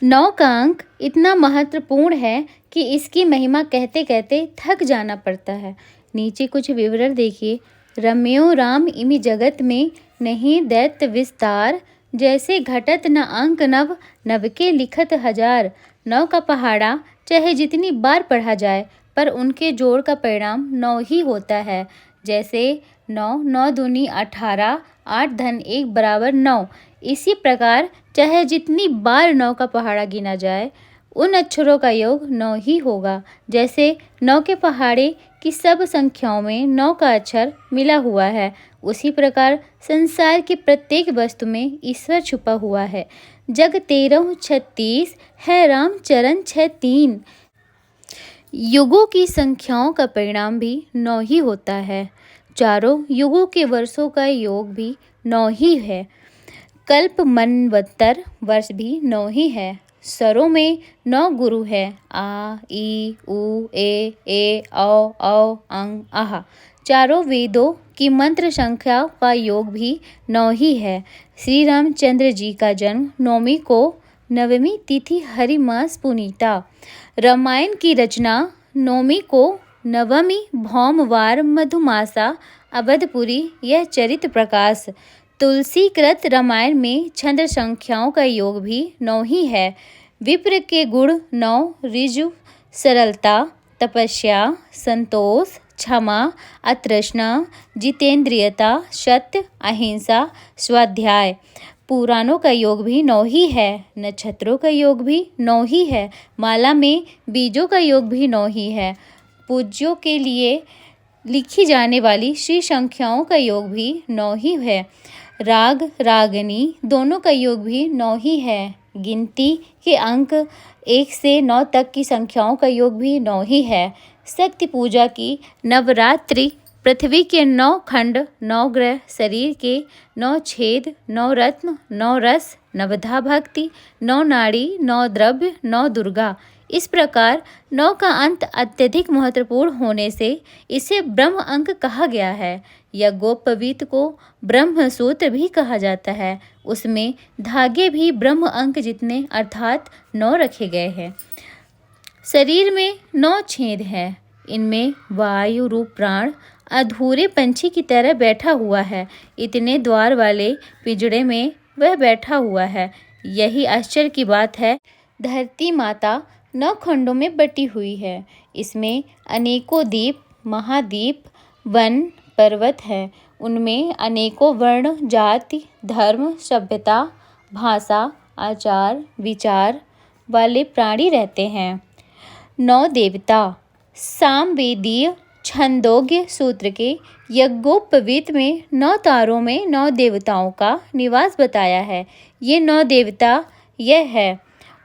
9 का अंक इतना महत्वपूर्ण है कि इसकी महिमा कहते कहते थक जाना पड़ता है। नीचे कुछ विवरण देखिए। रम्यो राम इमि जगत में नहीं दैत्य विस्तार, जैसे घटत न अंक नव, नव के लिखत हजार। 9 का पहाड़ा चाहे जितनी बार पढ़ा जाए पर उनके जोड़ का परिणाम 9 ही होता है। जैसे 9 9 दूनी 18, 8 धन 1 बराबर 9। इसी प्रकार चाहे जितनी बार 9 का पहाड़ा गिना जाए उन अक्षरों का योग 9 ही होगा। जैसे 9 के पहाड़े की सब संख्याओं में 9 का अक्षर मिला हुआ है, उसी प्रकार संसार की प्रत्येक वस्तु में ईश्वर छुपा हुआ है। जग 13 36 है राम चरण 6 3। युगों की संख्याओं का परिणाम भी 9 ही होता है। चारों युगों के वर्षों का योग भी 9 ही है। कल्प मनवत्तर वर्ष भी 9 ही है। स्वरों में 9 गुरु है। आ ई उ ए औ औ अंग आह। चारों वेदों की मंत्र संख्या का योग भी 9 ही है। श्री रामचंद्र जी का जन्म 9वीं को नवमी तिथि हरि मास पुनीता। रामायण की रचना 9वीं को नवमी भौमवार मधुमासा अवधपुरी। यह चरित्र प्रकाश। तुलसीकृत रामायण में छंद संख्याओं का योग भी 9 ही है। विप्र के गुण 9 ऋजु, सरलता, तपस्या, संतोष, क्षमा, अतृष्णा, जितेंद्रियता, सत्य, अहिंसा, स्वाध्याय। पुराणों का योग भी 9 ही है। नक्षत्रों का योग भी 9 ही है। माला में बीजों का योग भी 9 ही है। पूज्यों के लिए लिखी जाने वाली श्री संख्याओं का योग भी 9 ही है। राग रागनी दोनों का योग भी 9 ही है। गिनती के अंक 1 से 9 तक की संख्याओं का योग भी 9 ही है। शक्ति पूजा की नवरात्रि, पृथ्वी के 9 खंड, 9 ग्रह, शरीर के 9 छेद, 9 रत्न, 9 रस, नवधा भक्ति, 9 नाड़ी, 9 द्रव्य, 9 दुर्गा। इस प्रकार 9 का अंत अत्यधिक महत्वपूर्ण होने से इसे ब्रह्म अंक कहा गया है। यज्ञोपवीत को ब्रह्म सूत्र भी कहा जाता है। उसमें धागे भी ब्रह्म अंक जितने अर्थात 9 रखे गए हैं। शरीर में 9 छेद हैं। इनमें वायु रूप प्राण अधूरे पंछी की तरह बैठा हुआ है। इतने द्वार वाले पिंजड़े में वह बैठा हुआ है। यही आश्चर्य की बात है। धरती माता 9 खंडों में बटी हुई है। इसमें अनेकों द्वीप, महाद्वीप, वन, पर्वत हैं। उनमें अनेकों वर्ण, जाति, धर्म, सभ्यता, भाषा, आचार, विचार वाले प्राणी रहते हैं। 9 देवता। सामवेदीय छंदोग्य सूत्र के यज्ञोपवीत में 9 तारों में 9 देवताओं का निवास बताया है। ये 9 देवता यह है: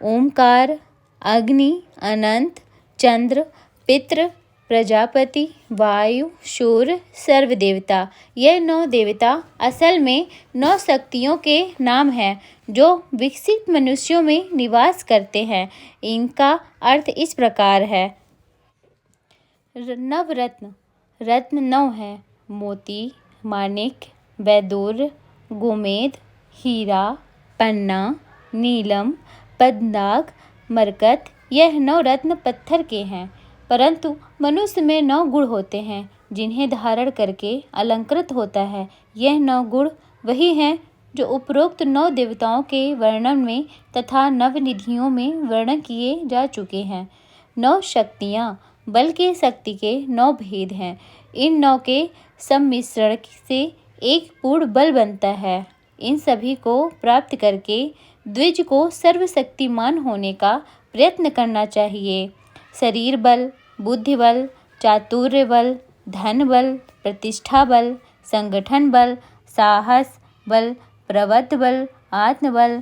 ओमकार, अग्नि, अनंत, चंद्र, पितृ, प्रजापति, वायु, सूर्य, सर्वदेवता। यह 9 देवता असल में 9 शक्तियों के नाम हैं जो विकसित मनुष्यों में निवास करते हैं। इनका अर्थ इस प्रकार है। नवरत्न। रत्न 9 है। मोती, माणिक, वैदूर्य, गोमेद, हीरा, पन्ना, नीलम, पद्मनाग, मरकत। यह 9 रत्न पत्थर के हैं। परंतु मनुष्य में 9 गुण होते हैं जिन्हें धारण करके अलंकृत होता है। यह 9 गुण वही हैं जो उपरोक्त 9 देवताओं के वर्णन में तथा नवनिधियों में वर्णन किए जा चुके हैं। 9 शक्तियाँ। बल के शक्ति के 9 भेद हैं। इन 9 के सम्मिश्रण से एक पूर्ण बल बनता है। इन सभी को प्राप्त करके द्विज को सर्वशक्तिमान होने का प्रयत्न करना चाहिए। शरीर बल, बुद्धि बल, चातुर्य बल, धन बल, प्रतिष्ठा बल, संगठन बल, साहस बल, प्रवृत्ति बल, आत्मबल,